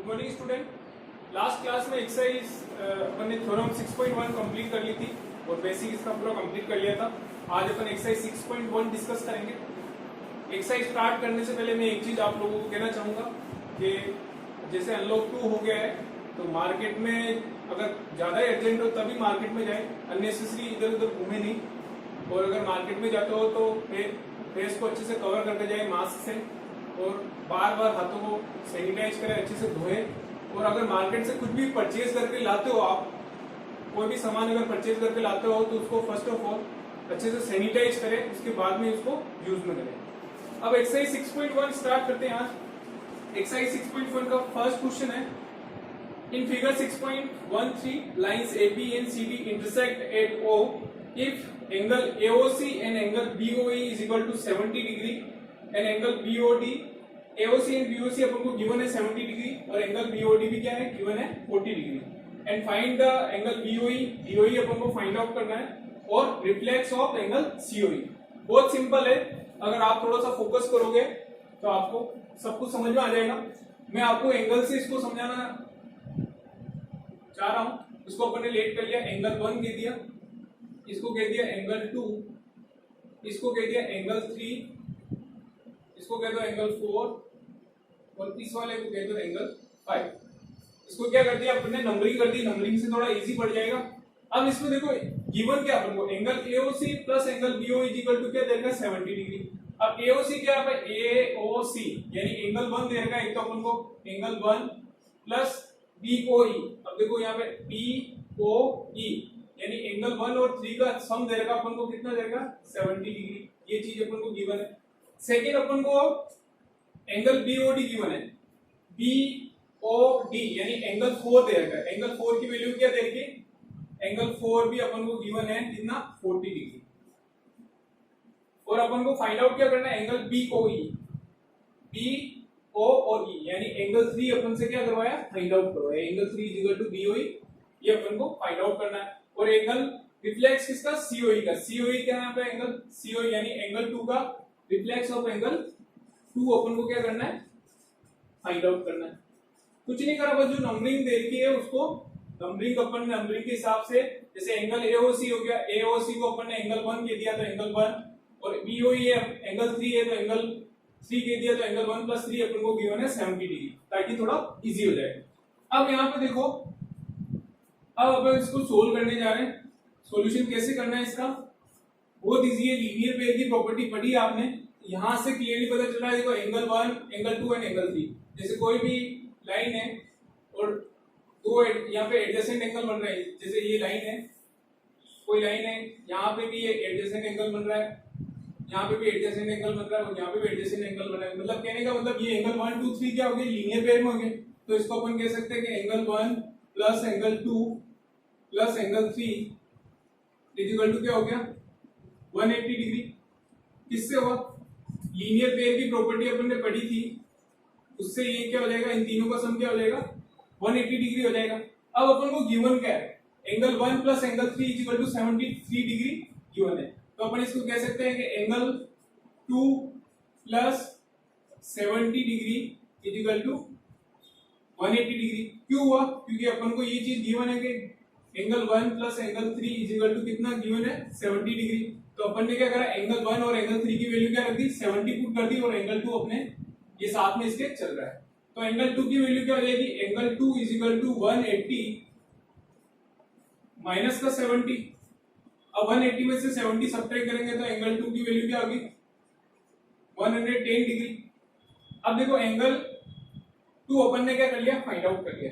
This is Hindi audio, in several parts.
Morning student. लास्ट क्लास में एक्सरसाइज अपन ने थ्योरम 6.1 कंप्लीट कर ली थी और बेसिक इसका पूरा कंप्लीट कर लिया था। आज अपन एक्सरसाइज 6.1 डिस्कस करेंगे। एक्सरसाइज स्टार्ट करने से पहले मैं एक चीज आप लोगों को कहना चाहूंगा कि जैसे अनलॉक 2 हो गया है तो मार्केट में अगर ज्यादा अर्जेंट हो तभी मार्केट में जाए, अननेसेसरी इधर उधर घूमे नहीं। और अगर मार्केट में जाते हो तो फेस को अच्छे से कवर करके जाए मास्क से, और बार बार हाथों को सैनिटाइज करें, अच्छे से धोए। और अगर मार्केट से कुछ भी परचेज करके लाते हो, आप कोई भी सामान अगर परचेज करके लाते हो तो उसको फर्स्ट ऑफ ऑल अच्छे से सैनिटाइज करें, उसके बाद में उसको यूज में करें। अब एक्सरसाइज 6.1 स्टार्ट करते हैं। आज एक्सरसाइज 6.1 का फर्स्ट क्वेश्चन है, in figure 6.13 lines AB and CD intersect at O if angle AOC and angle BOE is equal to 70 degree and angle BOD AOC and BOC अपन को गिवन है 70 डिग्री और एंगल BOD भी क्या है, गिवन है 40 degree. And find the angle BOE अपन को फाइंड आउट करना है, और रिफ्लेक्स ऑफ एंगल COE। बहुत सिंपल है, अगर आप थोड़ा सा फोकस करोगे तो आपको सब कुछ समझ में आ जाएगा। मैं आपको एंगल से इसको समझाना चाह रहा हूं। इसको अपन ने लेट कर लिया, एंगल 1 कह दिया, इसको कह दिया एंगल 2, इसको कह दिया एंगल 3, इसको कह दो एंगल 4 और इस वाले को कह दो एंगल 5। इसको क्या कर दिया अपन ने, नंबरिंग कर दी। नंबरिंग से थोड़ा इजी पड़ जाएगा। अब इसमें देखो गिवन क्या अपन को, angle AOC plus angle BOE equal to क्या देगा, 70 डिग्री। अब AOC क्या है, AOC यानी एंगल 1 दे रखा है, एक तो अपन को एंगल 1 प्लस BOE। अब देखो यहाँ पे BOE यानी एंगल 1 और 3 का सम दे रखा अपन को, कितना देगा, 70 डिग्री। ये चीज अपन को गिवन है। सेकेंड अपन को एंगल BOD गिवन है, BOD यानी एंगल 4 दे रखा है। एंगल 4 की वैल्यू क्या दे रखी है, एंगल 4 भी अपन को गिवन है, कितना, 40 डिग्री। और अपन को फाइंड आउट क्या करना है, एंगल BOE यानी एंगल 3 अपन से क्या करवाया, फाइंड आउट करवाया। Angle 3 is equal to BOE, ये अपन को फाइंड आउट करना है। और एंगल रिफ्लेक्स किसका, COE का। COE क्या है यहाँ पे, एंगल COE यानी एंगल 2 का रिफ्लेक्स ऑफ एंगल 2 अपन को क्या करना है, फाइंड आउट करना है। कुछ नहीं करा, बस जो नंबरिंग दे रखी है उसको नंबरिंग अपन नंबरिंग के हिसाब से, जैसे एंगल AOC हो गया, AOC को अपन ने एंगल 1 कह दिया तो एंगल 1, और BOE है एंगल 3 है तो एंगल 3 कह दिया तो एंगल 1 प्लस 3 अपन को गिवन है 70 डिग्री, ताकि थोड़ा इजी हो जाए। अब यहाँ पे देखो, अब अपन इसको सोल्व करने जा रहे हैं। सॉल्यूशन कैसे करना है इसका, बहुत इजी है। लीनियर पेयर की प्रॉपर्टी पढ़ी आपने, यहां से क्लियरली पता चल रहा है। देखो एंगल 1, एंगल 2 एंड एंगल 3, जैसे कोई भी लाइन है और दो यहाँ पे एडजेसेंट एंगल बन रहा है, जैसे ये लाइन है, कोई लाइन है, यहाँ पे भी एडजेसेंट एंगल बन रहा है, यहाँ पे भी एडजेसेंट एंगल बन रहा है और यहाँ पे भी एडजेसेंट एंगल बन रहा है। मतलब कहने का मतलब ये एंगल 1 2 3 क्या हो गए, लीनियर पेयर में हो गए। तो इसको अपन कह सकते हैं कि angle 1 plus angle 2 plus angle 3 is equal to क्या हो गया, 180 डिग्री। किससे हुआ, लीनियर पेयर की प्रॉपर्टी अपन ने पढ़ी थी, उससे ये क्या हो जाएगा, इन तीनों का सम क्या हो जाएगा, 180 डिग्री हो जाएगा। अब अपन को गिवन क्या है, angle 1 plus angle 3 is equal to 73 degree given है। तो अपन इसको कह सकते हैं कि angle 2 plus 70 degree is equal to 180 degree. क्यों हुआ, क्योंकि अपन को ये चीज गिवन है कि angle 1 plus angle 3 is equal to कितना गिवन है, 70 डिग्री। तो अपन ने क्या करा, एंगल 1 और एंगल 3 की वैल्यू क्या रख दी, 70 पुट कर दी, और एंगल 2 अपने ये साथ में इसके चल रहा है। तो एंगल 2 की वैल्यू क्या हो जाएगी, angle 2 is equal to 180 minus का 70। अब 180 में से 70 सब्ट्रैक्ट करेंगे तो एंगल 2 की वैल्यू क्या होगी, 110 डिग्री। अब देखो एंगल 2 अपन ने क्या कर लिया, फाइंड आउट कर लिया।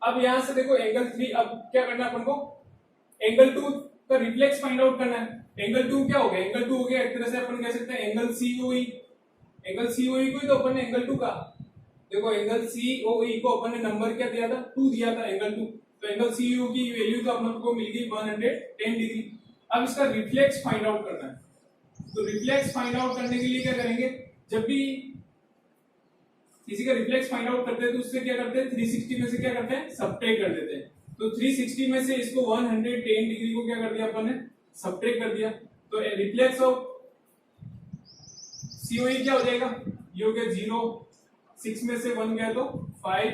अब यहां से देखो एंगल 3, अब क्या करना है अपन को, एंगल 2 का रिफ्लेक्स फाइंड आउट करना है। एंगल 2 क्या हो गया, एंगल 2 हो गया एक तरह से अपन कह सकते हैं एंगल COE। एंगल COE को ही तो अपन ने एंगल 2 का, देखो एंगल COE को अपन ने नंबर क्या दिया था, 2 दिया था, एंगल 2। तो एंगल COE की वैल्यू तो अपन को मिल गई 110 डिग्री। अब इसका रिफ्लेक्स फाइंड आउट करना है। तो रिफ्लेक्स फाइंड आउट करने के लिए क्या करेंगे, जब भी किसी का रिफ्लेक्स फाइंड आउट करते हैं तो उससे क्या करते हैं, 360 में से क्या करते हैं, सब्ट्रैक्ट कर देते हैं। तो 360 में से इसको 110 डिग्री को क्या कर दिया अपन ने, सब्ट्रैक्ट कर दिया। तो रिफ्लेक्स ऑफ COE क्या हो जाएगा, ये हो गया 0, 6 में से 1 गया तो 5,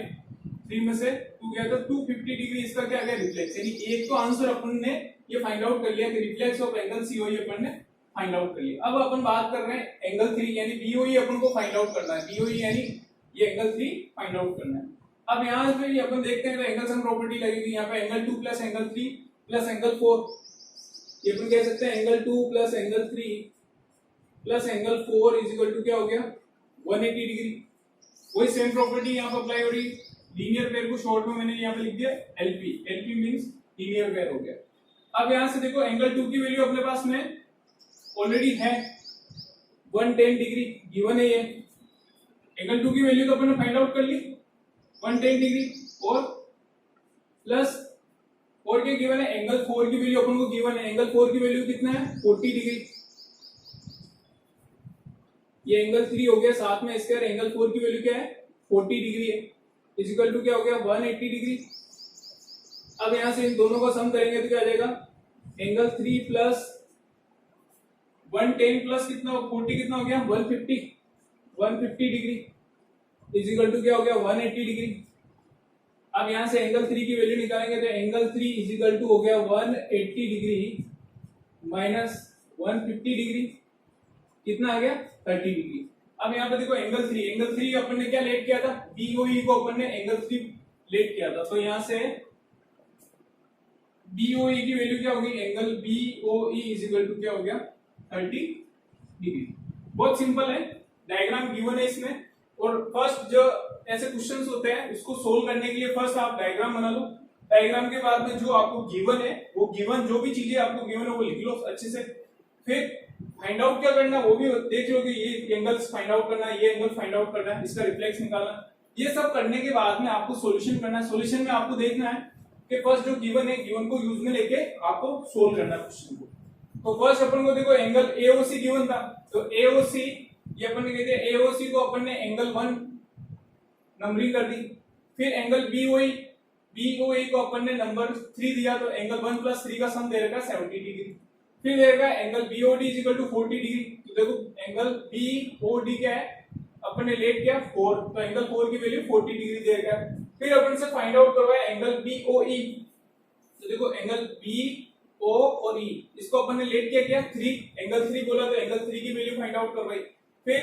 3 में से 2 गया तो 250 डिग्री इसका क्या गया रिफ्लेक्स, यानी एक तो आंसर अपन ने ये फाइंड आउट कर लिया कि रिफ्लेक्स ऑफ एंगल सीओई अपन ने फाइंड आउट कर लिया। अब अपन बात कर रहे हैं एंगल 3 यानी बीओई अपन को फाइंड आउट करना है, बीओई यानी ये एंगल 3 फाइंड आउट करना है। अब यहाँ पे अपन देखते हैं तो एंगल सम प्रॉपर्टी लगेगी, यहाँ पे angle 2 plus angle 3 plus angle 4, ये अपन कह सकते हैं angle 2 plus angle 3 plus angle 4 is equal to क्या हो गया 180 डिग्री। वही सेम प्रॉपर्टी यहाँ पे अप्लाई हो रही, लीनियर पेयर को शॉर्ट में मैंने यहाँ पे लिख दिया LP, LP means linear pair हो गया। अब यहाँ से देखो एंगल 2 की वैल्यू अपने पास में ऑलरेडी है 110 डिग्री गिवन है, ये एंगल 2 की वैल्यू तो अपन ने फाइंड आउट कर ली 110 डिग्री, और प्लस और क्या गिवन है एंगल 4 की वैल्यू अपन को गिवन है, एंगल 4 की वैल्यू कितना है 40 डिग्री, ये एंगल 3 हो गया, साथ में इसके एंगल 4 की वैल्यू क्या है 40 डिग्री है, इज इक्वल टू क्या हो गया 180 डिग्री। अब यहां से इन दोनों का सम करेंगे तो क्या आ जाएगा एंगल 3 प्लस 110 प्लस कितना 40 कितना हो गया 150 डिग्री इज इक्वल टू क्या हो गया 180 डिग्री। अब यहां से एंगल 3 की वैल्यू निकालेंगे तो एंगल 3 इज इक्वल टू हो गया 180 डिग्री माइनस 150 डिग्री, कितना आ गया 30 डिग्री। अब यहाँ पे देखो एंगल 3 अपन ने क्या लेट किया था बीओई को अपन ने एंगल 3 लेट किया था, तो यहाँ से बीओई की वैल्यू क्या होगी angle BOE is equal to क्या हो गया 30 डिग्री। बहुत सिंपल है, डायग्राम गिवन है इसमें, और फर्स्ट जो ऐसे क्वेश्चंस होते हैं उसको सोल्व करने के लिए फर्स्ट आप डायग्राम बना लो, डायग्राम के बाद में जो आपको गिवन है वो गिवन जो भी चीजें आपको गिवन है वो लिख लो अच्छे से, फिर फाइंड आउट क्या करना वो भी देख लो कि ये एंगल्स फाइंड आउट करना है, ये एंगल फाइंड आउट करना है, इसका रिफ्लेक्स निकालना, ये सब करने के बाद में आपको सॉल्यूशन करना है। सॉल्यूशन में आपको देखना है कि फर्स्ट जो गिवन है गिवन को यूज में लेके आपको सोल्व करना है क्वेश्चन को। तो फर्स्ट अपन को देखो एंगल एओसी गिवन था, तो एओसी ये अपन ने कहते हैं एओसी को अपन ने एंगल 1 नंबरिंग कर दी, फिर एंगल बीओई को अपन ने नंबर 3 दिया, तो एंगल 1 प्लस 3 का सम दे रखा 70 डिग्री, फिर देगा angle BOD is equal to 40 degree, तो देखो एंगल बीओडी क्या है अपन ने लेट किया 4, तो एंगल 4 की वैल्यू 40 डिग्री देगा। फिर अपन से फाइंड आउट करवाया एंगल बीओई, तो देखो एंगल बीओ और ई इसको अपन ने लेट किया क्या 3, एंगल 3 बोला तो एंगल 3 की वैल्यू फाइंड आउट करवाई। फिर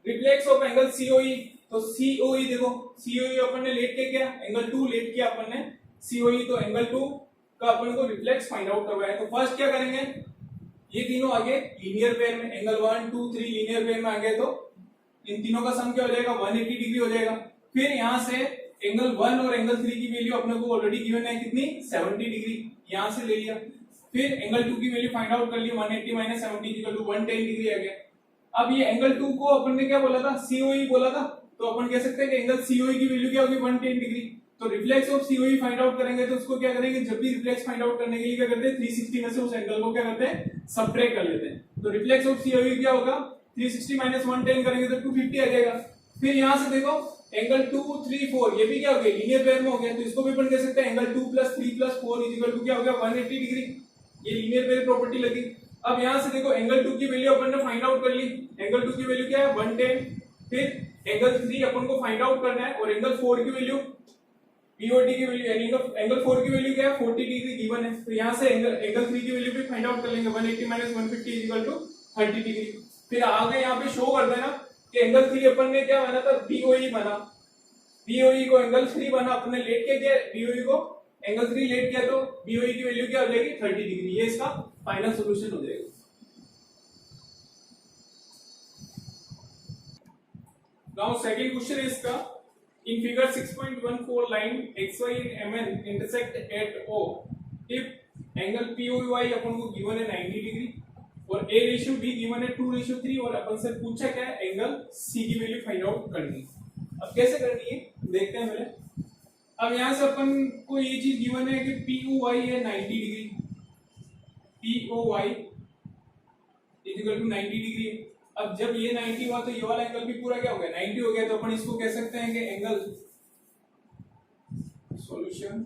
रिफ्लेक्स ऑफ एंगल सीओई, तो सीओई देखो सीओई अपन ने लेट किया क्या एंगल 2 लेट किया अपन ने सीओई, तो एंगल 2 का अपन को रिफ्लेक्स फाइंड आउट करवाया। तो फर्स्ट क्या करेंगे ये तीनों आगे लीनियर पेयर में एंगल 1 2 3 लीनियर पेयर में आ गए, तो इन तीनों का सम क्या हो जाएगा 180 डिग्री हो जाएगा। फिर यहां से एंगल 1 और एंगल 3 की वैल्यू अपने को ऑलरेडी गिवन है कितनी 70 डिग्री, यहां से ले लिया। फिर एंगल 2 की वैल्यू फाइंड आउट कर ली 180 माइनस 70 इक्वल टू 110 डिग्री आ गया। अब ये एंगल 2 को अपन ने क्या बोला था सीओई बोला था, तो अपन कह सकते हैं कि एंगल सीओई की वैल्यू क्या होगी 110 डिग्री। तो reflex of COE find out करेंगे तो उसको क्या करेंगे जब भी रिफ्लेक्स फाइंड आउट करने के लिए क्या करते हैं 360 में से उस एंगल को क्या करते हैं सबट्रैक्ट कर लेते हैं। तो रिफ्लेक्स ऑफ सीओई क्या होगा 360 माइनस 110 करेंगे तो 250 आ जाएगा। फिर यहां से देखो एंगल 2 3 4 ये भी क्या हो गया लीनियर पेयर में हो गया, तो इसको भी अपन कह सकते हैं angle 2 plus 3 plus 4 is equal to क्या हो गया 180 डिग्री, ये लीनियर पेयर प्रॉपर्टी लगी। अब यहां से देखो एंगल 2 की वैल्यू अपन ने फाइंड आउट कर ली, एंगल 2 की वैल्यू क्या है 110, फिर एंगल 3 अपन को फाइंड आउट करना है और एंगल 4 की वैल्यू बीओडी की वैल्यू यानी एंगल 4 की वैल्यू क्या है 40 डिग्री गिवन है, तो यहां से एंगल 3 की वैल्यू भी फाइंड आउट कर लेंगे 180 minus 150 is equal to 30 degree. फिर आगे यहां पे शो कर देना कि एंगल 3 अपन ने क्या बना था बीओई बना, बीओई को एंगल 3 बना अपन ने लेट किया बीओई को एंगल 3 लेट किया, तो बीओई की वैल्यू क्या हो जाएगी 30 डिग्री, ये इसका फाइनल सॉल्यूशन हो जाएगा। नाउ सेकंड क्वेश्चन है इसका, in figure 6.14 line xy and mn intersect at O if angle POY अपन को given है 90 डिग्री और A रेशियो B given है 2:3 और अपन से पूछा क्या है एंगल C की वैल्यू फाइंड आउट करनी। अब कैसे करनी है देखते हैं पहले। अब यहां से अपन को ये चीज given है कि POY है 90 डिग्री, POY = 90 डिग्री। अब जब ये 90 हुआ तो ये वाला एंगल भी पूरा क्या हो गया 90 हो गया, तो अपन इसको कह सकते हैं कि angle solution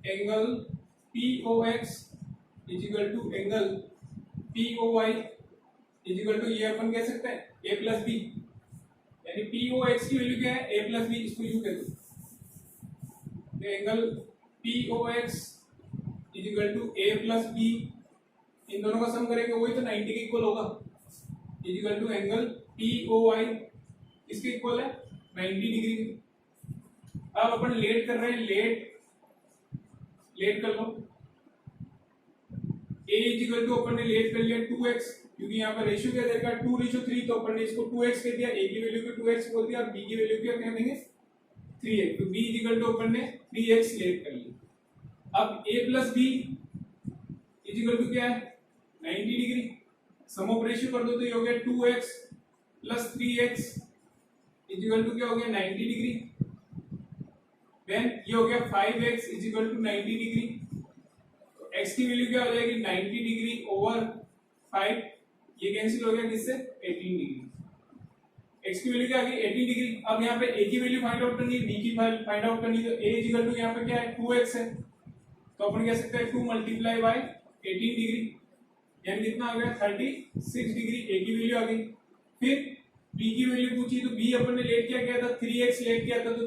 angle POX = angle POY = ये अपन कह सकते हैं A + B, यानी POX की वैल्यू क्या है A + B, इसको यूं कह दो तो angle POX is equal to A plus B, इन दोनों का सम करेंगे वही तो 90 के इक्वल होगा, is equal to angle POI इसके इक्वल है 90 डिग्री। अब अपन लेट कर रहे हैं, लेट कर लो। A इज इक्वल टू अपन ने लेट कर लिया 2x, क्योंकि यहाँ पर रेशियो क्या देगा 2:3, तो अपन ने इसको 2x कह दिया, A की वैल्यू को 2x बोल दिया और B की वैल्यू क्या कह देंगे 3x, तो B इज इक्वल टू अपन ने 3x लेट कर लिया। अब A plus B is equal to क्या है 90 डिग्री, सम ऑफ रेशियो कर दो तो ये हो गया 2x plus 3x is equal to क्या हो गया 90 डिग्री। देन ये हो गया 5x is equal to 90 degree, तो x की वैल्यू क्या हो जाएगी 90 डिग्री ओवर 5, ये कैंसिल हो गया किससे 18 डिग्री, x की वैल्यू क्या आ गई 18 डिग्री। अब यहाँ पे a की वैल्यू फाइंड आउट करनी है, b की फाइंड आउट करनी है, तो a इज इक्वल टू यहाँ पे क्या है 2x है, तो अपन कह सकते हैं 2 मल्टीप्लाई बाय 18 डिग्री, यानी कितना आ गया 36 डिग्री, a की वैल्यू आ गई। फिर b की वैल्यू पूछी, तो b अपन ने लेट किया था 3x लेट किया था, तो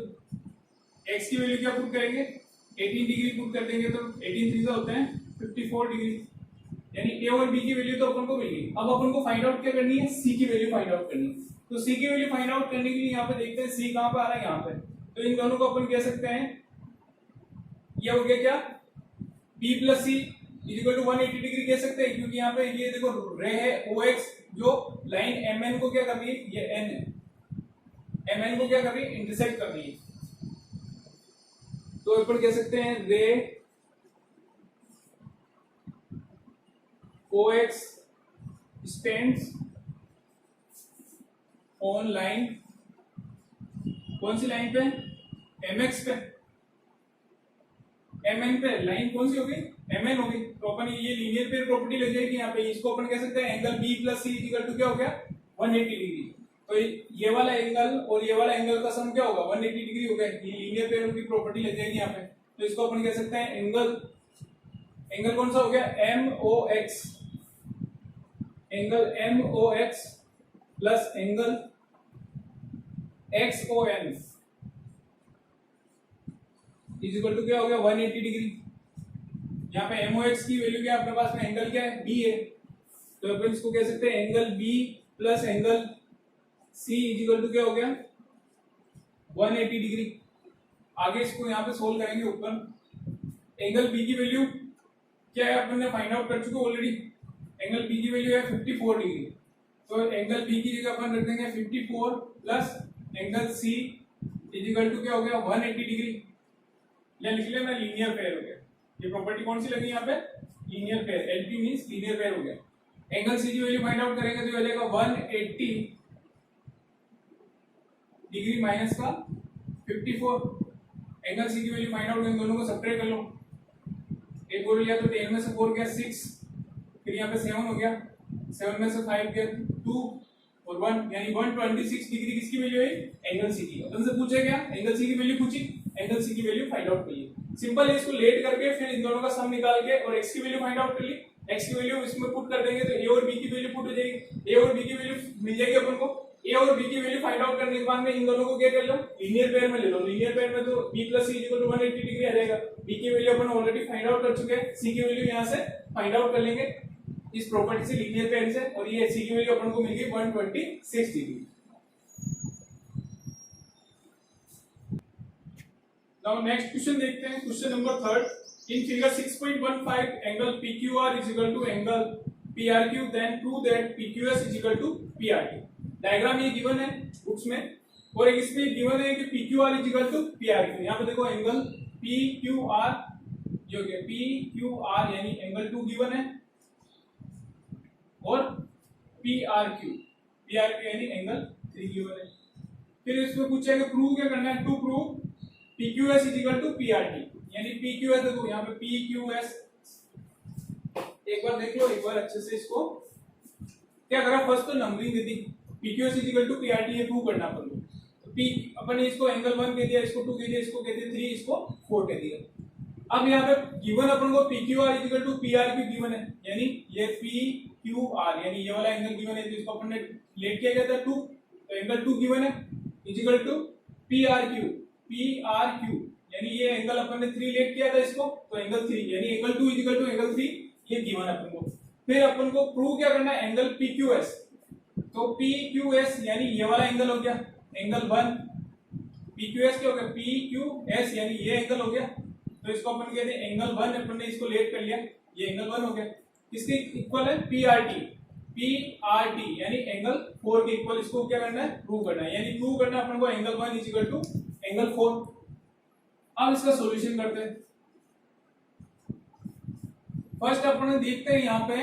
x की वैल्यू क्या पुट करेंगे 18 डिग्री पुट कर देंगे, तो 18 3 होते हैं 54 डिग्री, यानी a और b की वैल्यू तो अपन को मिल गई। अब अपन को फाइंड आउट क्या करनी है c की वैल्यू फाइंड आउट करनी है, तो c की वैल्यू फाइंड आउट करने के लिए यहाँ पे देखते हैं c कहाँ पे आ रहा है यहाँ पे, तो इन दोनों को अपन कह सकते हैं ये हो गया क्या b plus c is equal to 180 degree कह सकते हैं, क्योंकि यहाँ पे ये देखो रे है OX जो लाइन MN को क्या कर रही है, ये N है, MN को क्या कर रही है इंटरसेक्ट कर रही है, तो अपन कह सकते हैं रे OX स्टैंड्स ऑन लाइन, कौन सी लाइन पे MX पे, MN पे लाइन कौन सी होगी MN होगी, तो अपन ये लीनियर पेयर प्रॉपर्टी लग जाएगी यहाँ पे, इसको अपन कह सकते हैं angle B plus C equal to क्या हो गया 180 डिग्री, तो ये वाला एंगल और ये वाला एंगल का सम क्या होगा 180 डिग्री हो गया, ये लीनियर पेयर की प्रॉपर्टी लग जाएगी यहाँ पे, तो इसको अपन कह सकते हैं एंगल कौन सा हो गया MOX, angle MOX plus angle XON is equal to क्या हो गया 180 डिग्री। यहाँ पे MOX की वैल्यू क्या है अपने पास में, एंगल क्या है B है, तो अपन इसको कह सकते हैं angle B plus angle C is equal to क्या हो गया 180 डिग्री। आगे इसको यहाँ पे सोल्व करेंगे ऊपर। एंगल B की वैल्यू क्या है अपन ने फाइंड आउट कर चुके ऑलरेडी, एंगल B की वैल्यू है 54 डिग्री, तो एंगल B की जगह अपन रख देंगे 54 plus angle C is equal to क्या हो गया 180 डिग्री, या लिख लेना लीनियर पेयर हो गया। ये प्रॉपर्टी कौन सी लगी यहाँ पे linear pair, LP means linear pair हो गया। एंगल C की वैल्यू फाइंड आउट करेंगे तो ये हो जाएगा 180 डिग्री माइनस का 54, एंगल C की वैल्यू फाइंड आउट करेंगे, दोनों को सब्ट्रैक्ट कर लो, एक बोल लिया तो 10 में से 4 गया 6, फिर यहाँ पे 7 हो गया, 7 में से 5 गया 2 और 1, यानी 126 डिग्री किसकी वैल्यू है एंगल C की। अपन से पूछे क्या एंगल C की वैल्यू पूछी, एंगल C की वैल्यू फाइंड आउट करिए, सिंपल है, इसको लेट करके फिर इन दोनों का सम निकाल के और x की वैल्यू फाइंड आउट कर ली, x की वैल्यू इसमें पुट कर देंगे तो a और b की वैल्यू पुट हो जाएगी, a और b की वैल्यू मिल जाएगी अपन को। a और b की वैल्यू फाइंड आउट करने के बाद में इन दोनों को क्या कर लो लीनियर पेयर में ले लो, लीनियर पेयर में तो b plus c equal to 180 degree आ जाएगा, b की वैल्यू अपन ऑलरेडी फाइंड आउट कर चुके हैं, c की वैल्यू यहां से फाइंड आउट कर लेंगे इस प्रॉपर्टी से लीनियर पेयर से, और ये c की वैल्यू अपन को मिल गई 126 डिग्री। Now next question देखते हैं, question number 3। In figure 6.15 angle PQR is equal to angle PRQ, then prove that PQS is equal to PRT। Diagram ये गिवन है बुक्स में, और एक इसमें गिवन है कि PQR is equal to PRQ। यहाँ पे देखो एंगल PQR जो कि PQR यानी एंगल 2 गिवन है, और PRQ यानी एंगल 3 गिवन है। फिर इसमें पूछा है कि प्रूव क्या करना है, to prove PQS is equal to PRT, यानी PQS देखो यहाँ पे PQS एक बार देख लो एक बार अच्छे से, इसको क्या करा फर्स्ट तो numbering they the, PQS is equal to PRT ये प्रूव करना अपन को, तो P अपन ने इसको एंगल 1 कह दिया, इसको 2 कह दिया, इसको कह दिया 3, इसको 4 कह दिया। अब यहाँ पे गिवन अपन को PQR is equal to PRQ given है, यानी ये PQR यानी ये वाला एंगल गिवन है, तो इसको अपन ने लेट किया गया था 2, तो एंगल 2 गिवन है इज इक्वल टू PRQ यानी ये एंगल अपन ने 3 लेट किया था इसको, तो एंगल 3 यानी एंगल 2 इक्वल टू एंगल 3 ये गिवन है अपन को। फिर अपन को प्रूव क्या करना है, एंगल PQS। तो PQS यानी ये वाला एंगल हो गया एंगल 1, PQS क्या हो गया PQS यानी ये एंगल हो गया। तो इसको अपन कहते हैं एंगल 1, अपन ने इसको लेट कर लिया, ये एंगल 1 हो गया। इसके इक्वल है PRT यानी एंगल 4 के इक्वल इसको क्या करना है, प्रूव करना है। यानी प्रूव करना है अपन को angle 1 is equal to angle 4। अब इसका सॉल्यूशन करते हैं। फर्स्ट अपन देखते हैं यहाँ पे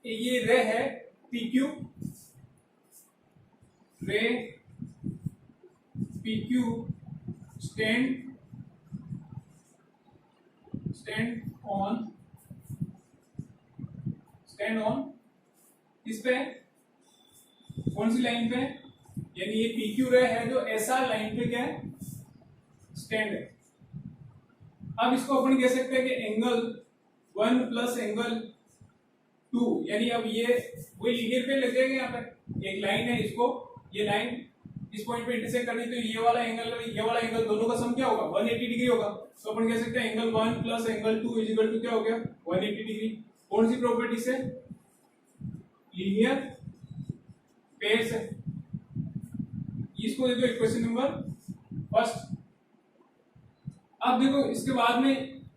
ये रे है PQ, रे PQ स्टैंड ऑन इस पे कौन सी लाइन पे, यानी ये PQ रे है जो SR लाइन पे क्या है, स्टैंड है। अब इसको अपन कह सकते हैं कि एंगल 1 प्लस एंगल 2, यानी अब ये वही लीनियर पे लग जाएगा। यहाँ पे एक लाइन है, इसको ये लाइन इस पॉइंट पे इंटरसेक्ट करनी, तो ये वाला एंगल और ये वाला एंगल दोनों का सम क्या होगा 180 डिग्री होगा। तो अपन कह सकते हैं angle 1 plus angle 2 is equal to क्या हो गया 180 डिग्री। कौन सी प्रॉपर्टी से, लीनियर पेयर से। इसको देखो इक्वेशन नंबर फर्स्ट। अब देखो इसके बाद में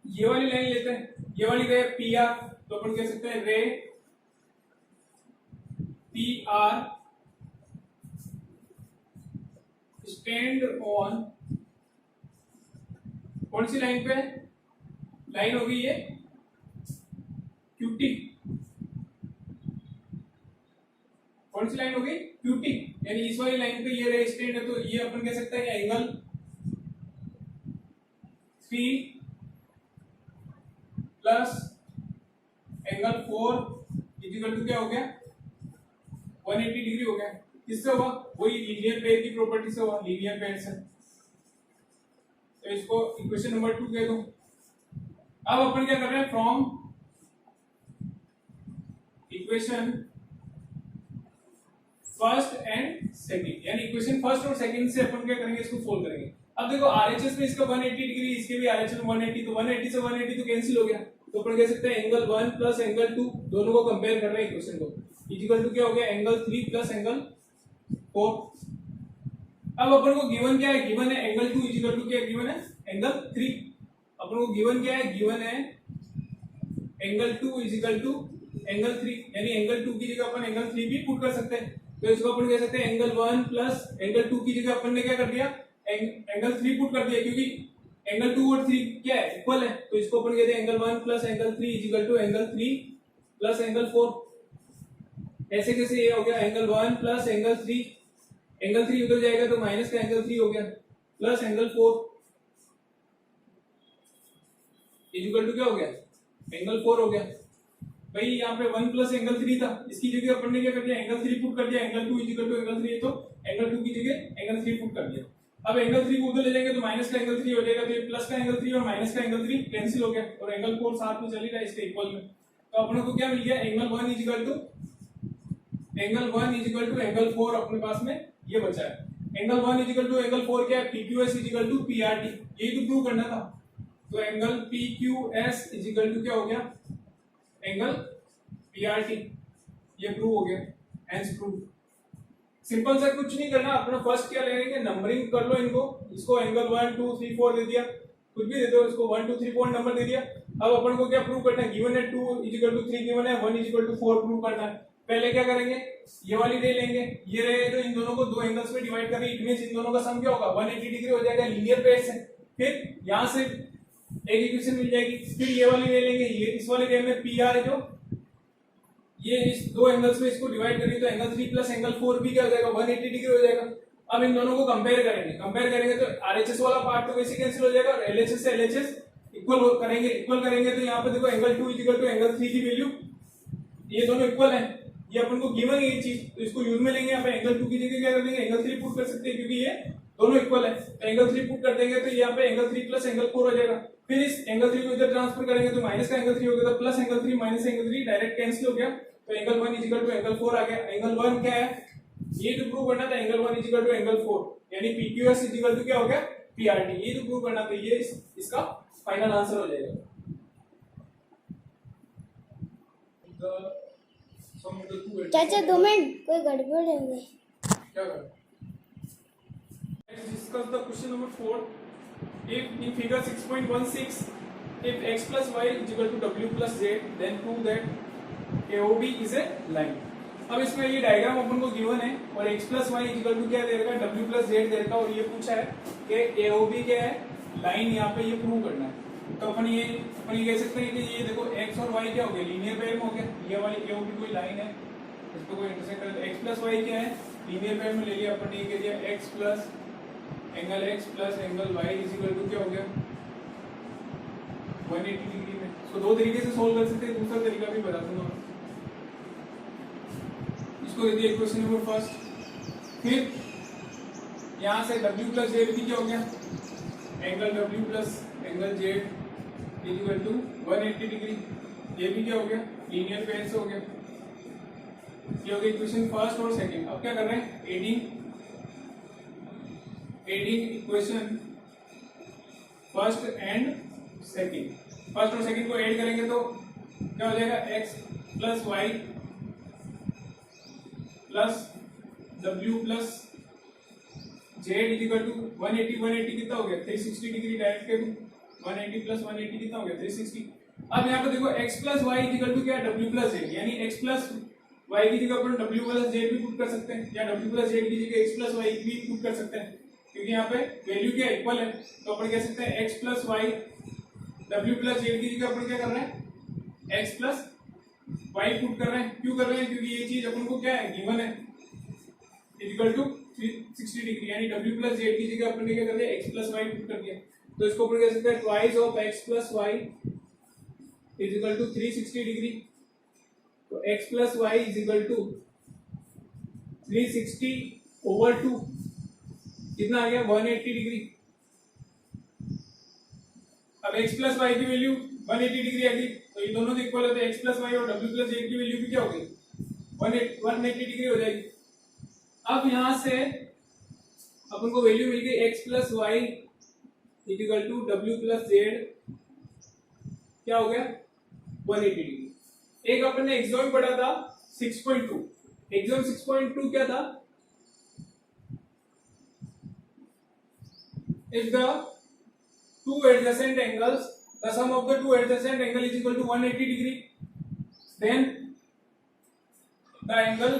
ये वाली लाइन लेते हैं, ये वाली रे PR, तो अपन कह सकते हैं रे PR स्टैंड ऑन कौन सी लाइन पे, लाइन होगी ये QT। कौन सी लाइन होगी QT, यानी इस वाली लाइन पे ये रे स्टैंड है, तो ये अपन कह सकते हैं कि angle 3 plus angle 4 equal to क्या हो गया 180 डिग्री हो गया। किससे हुआ, वही लीनियर पेयर की प्रॉपर्टी से हुआ, लीनियर पेयर से। तो इसको इक्वेशन नंबर 2 कह दो। अब अपन क्या कर रहे हैं, from equation first and second, यानी इक्वेशन फर्स्ट और सेकंड से अपन क्या करेंगे, इसको सोल्व करेंगे। अब देखो RHS में इसका 180 डिग्री, इसके भी RHS में 180, तो 180 से 180 तो कैंसिल हो गया। तो अपन कह सकते हैं एंगल 1 प्लस एंगल 2 दोनों को कंपेयर कर रहे हैं इक्वेशन को, इक्वल टू क्या हो गया एंगल 3 प्लस एंगल 4। अब अपन को गिवन क्या है, गिवन है एंगल 2 इक्वल टू क्या गिवन है एंगल 3। अपन को गिवन क्या है, गिवन है एंगल 2 इक्वल टू एंगल 3, यानी एंगल 2 की जगह अपन एंगल 3 भी पुट कर सकते हैं। तो इसको अपन कह सकते हैं एंगल 1 प्लस एंगल 2 की जगह अपन ने क्या कर दिया एंगल 3 पुट कर दिया, क्योंकि एंगल 2 और 3 क्या है इक्वल है। तो इसको अपन कहते हैं angle 1 plus angle 3 equal to angle 3 plus angle 4। ऐसे कैसे ये हो गया एंगल 1 प्लस एंगल 3, एंगल 3 उधर जाएगा तो माइनस का एंगल 3 हो गया, प्लस एंगल 4 इक्वल टू क्या हो गया एंगल 4 हो गया। भाई यहाँ पे 1 प्लस एंगल 3 था, इसकी जगह अपन ने क्या कर दिया एंगल 3 पुट कर दिया, एंगल 2 इक्वल टू एंगल 3, तो एंगल 2 की जगह एंगल 3 पुट कर दिया। अब एंगल 3 को उधर ले जाएंगे तो माइनस का एंगल 3 हो जाएगा, तो ये प्लस का एंगल 3 और माइनस का एंगल 3 कैंसिल हो गया, और एंगल 4 साथ में चल ही रहा है इसके इक्वल में। तो अपने को क्या मिल गया एंगल 1 इक्वल टू एंगल 4 अपने पास में ये बचा है। एंगल 1 इक्वल टू एंगल 4 क्या है PQS इक्वल टू PRT, यही तो प्रूव करना था। तो एंगल PQS इक्वल टू क्या हो गया एंगल PRT, ये प्रूव हो गया, हेंस प्रूव। सिंपल सा कुछ नहीं करना, अपना फर्स्ट क्या लेंगे नंबरिंग कर लो इनको, इसको एंगल 1 2 3 4 दे दिया, कुछ भी दे दो इसको 1 2 3 4 नंबर दे दिया। अब अपन को क्या प्रूव करना है, गिवन है 2 इक्वल टू 3 गिवन है, 1 इक्वल टू 4 प्रूव करना है। पहले क्या करेंगे, ये वाली रे लेंगे, ये रे तो इन दोनों को दो एंगल्स में डिवाइड करेंगे, इट मींस इन दोनों का सम क्या होगा 180 डिग्री हो जाएगा लीनियर पेयर से। फिर यहां से एक इक्वेशन मिल जाएगी, फिर ये वाली रे लेंगे, ये इस वाली रे में PR है जो ये इस दो एंगल्स में इसको डिवाइड करेंगे, तो एंगल 3 प्लस एंगल 4 भी क्या हो जाएगा 180 डिग्री हो जाएगा। अब इन दोनों को कंपेयर करेंगे तो RHS वाला पार्ट तो वैसे कैंसिल हो जाएगा, और LHS से LHS इक्वल करेंगे तो यहाँ पे देखो एंगल 2 इक्वल टू एंगल 3 की वैल्यू, ये दोनों इक्वल है, ये अपन को गिवन है ये चीज, तो इसको यूज में लेंगे। यहाँ पे एंगल 2 की जगह क्या कर देंगे एंगल 3 पुट कर सकते हैं, क्योंकि ये दोनों इक्वल है। तो एंगल 3 पुट कर देंगे तो यहाँ पे एंगल 3 प्लस एंगल 4 हो जाएगा। फिर इस एंगल 3 को इधर ट्रांसफर करेंगे तो माइनस का एंगल 3 हो गया, तो plus angle 3 minus angle 3 direct cancel हो गया, तो एंगल 1 इक्वल टू एंगल 4 आ गया। एंगल 1 क्या है, ये तो प्रूव करना था एंगल 1 इक्वल टू एंगल 4, यानी PQS इक्वल टू क्या हो गया PRT, ये जो प्रूव करना तो ये इसका फाइनल आंसर हो जाएगा। चाचा 2 मिनट, कोई गड़बड़ हो गई। क्या कर? Let's discuss the question number 4. If in figure 6.16, if x plus y is equal to w plus z, then prove that AOB is a line. अब इसमें ये डायग्राम अपन को गिवन है और x plus y is equal to क्या दे रखा है, w plus z दे रखा है, और ये पूछा है कि AOB क्या है, लाइन यहाँ पे ये प्रूव करना है। तो अपन ये कह सकते हैं कि ये देखो x और y क्या हो गया, लीनियर पेयर में हो गया, ये वाली AOB कोई लाइन है, इसको कोई इंटरसेक्ट कर, x plus y क्या है, लीनियर पेयर में ले लिया अपन ने, ये कह दिया x plus angle x plus angle y is equal to क्या हो गया 180 डिग्री में। इसको दो तरीके से सोल्व कर सकते हैं, दूसरा तरीका भी बता दूंगा। इसको दे दिया इक्वेशन नंबर फर्स्ट। फिर यहां से w प्लस z भी क्या हो गया, angle w plus angle z is equal to 180 degree, ये भी क्या हो गया, लीनियर पेयर से हो गया। ये हो गया इक्वेशन फर्स्ट और सेकंड। अब क्या कर रहे हैं, adding equation first and second. First और सेकंड को ऐड करेंगे तो क्या हो जाएगा, x plus y plus w plus z is equal to 180 कितना हो गया 360 डिग्री, डायरेक्ट के 180 प्लस 180 कितना हो गया 360। अब यहाँ पे देखो x plus y is equal to क्या, w प्लस जेड, यानी x प्लस वाई की जगह अपन w प्लस जेड भी पुट कर सकते हैं, या w प्लस जेड की जगह x प्लस वाई भी पुट कर सकते हैं, क्योंकि यहाँ पे वैल्यू क्या इक्वल है। तो अपन कह सकते हैं x plus y w plus z की जगह अपन क्या कर रहे हैं, x प्लस वाई पुट कर रहे हैं। क्यों कर रहे हैं, क्योंकि ये चीज अपन को क्या है, गिवन है, इक्वल टू 360 डिग्री, यानी w प्लस जेड की जगह अपन ने क्या कर दिया, x प्लस वाई पुट कर दिया। तो इसको अपन कह सकते हैं twice of x plus y is equal to 360 degree. तो x plus y is equal to 360 over 2 कितना आ गया, 180 डिग्री। अब x प्लस वाई की वैल्यू 180 डिग्री आ गई, तो ये दोनों इक्वल होते हैं, x प्लस वाई और w प्लस जेड की वैल्यू भी क्या हो गई, 180 डिग्री हो जाएगी। अब यहां से अपन को वैल्यू मिल गई x plus y equal to w plus z क्या हो गया 180 डिग्री। एक अपन ने एग्जाम पढ़ा था 6.2, एग्जाम 6.2 क्या था, if the two adjacent angles, the sum of the two adjacent angle is equal to 180 degree, then the angle,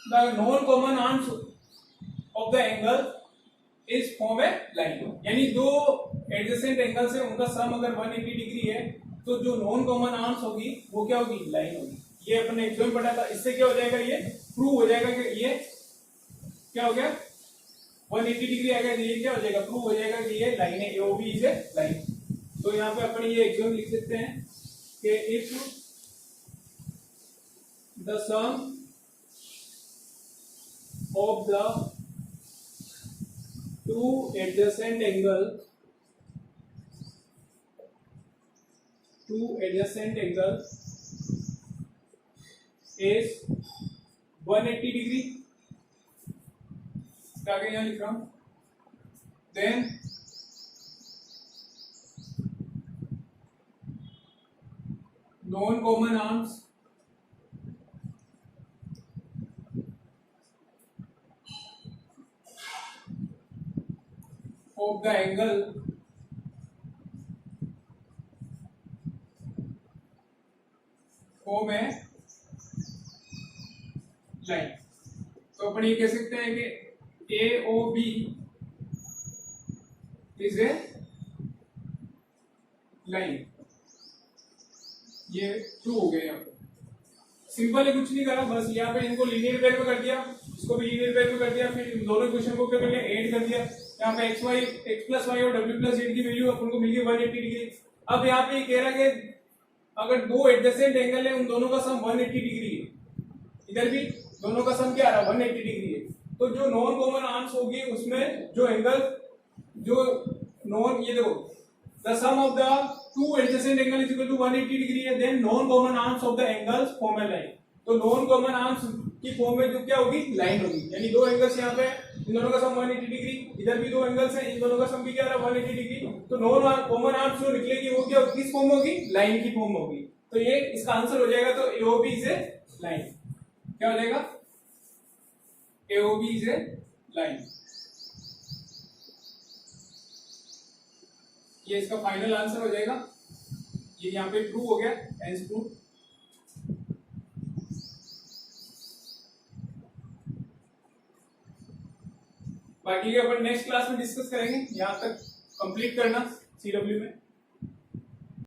the non common arms of the angle is form a line। यानी दो adjacent angles है, उनका सम अगर 180 डिग्री है तो जो नॉन कॉमन आर्म्स होगी वो क्या होगी, लाइन होगी। ये अपने एग्जाम पढ़ा था, इससे क्या हो जाएगा, ये प्रूव हो जाएगा कि ये क्या हो गया 180 डिग्री आ गया, ये क्या हो जाएगा, प्रूव हो जाएगा कि ये लाइन है, AOB इज ए लाइन। तो यहाँ पे अपन ये एग्जाम लिख सकते हैं कि if the sum of the two adjacent angle is 180 degree, आगे यहाँ लिख रहा हूं, then non common arms of the angle form है लाइन। तो अपन ये कह सकते हैं कि AOB इज ए लाइन, ये प्रूव हो गया। यहाँ पे सिंपल है, कुछ नहीं करा, बस यहाँ पे इनको लीनियर पेयर में कर दिया, इसको भी लीनियर पेयर में कर दिया, फिर इन दोनों इक्वेशन को क्या कर लिया, ऐड कर दिया। यहाँ पे x प्लस वाई और w प्लस जेड की वैल्यू अपन को मिल गई 180 डिग्री। अब यहाँ पे कह रहा है कि अगर दो एडजेसेंट एंगल है, उन दोनों का सम 180 डिग्री है, इधर भी दोनों का सम क्या आ रहा है 180 डिग्री है। तो जो नॉन कॉमन आर्म्स होगी उसमें जो एंगल जो नॉन, ये देखो the sum of the two adjacent angle is equal to 180 degree है, then non common arms of the angles form a line. तो नॉन कॉमन आर्म्स की फॉर्म में जो क्या होगी, लाइन होगी, यानी दो एंगल्स यहाँ पे इन दोनों का सम 180 डिग्री, इधर भी दो एंगल्स हैं, इन दोनों का सम भी क्या रहा 180 डिग्री। तो नॉन कॉमन आर्म्स जो निकलेगी वो क्या किस फॉर्म होगी, लाइन की फॉर्म होगी। तो ये इसका आंसर हो जाएगा। तो AOB इज ए लाइन, क्या हो जाएगा, AOB इज ए लाइन। ये इसका फाइनल आंसर हो जाएगा। ये यहाँ पे ट्रू हो गया, हेंस ट्रू। बाकी अपन नेक्स्ट क्लास में डिस्कस करेंगे। यहाँ तक कंप्लीट करना CW में।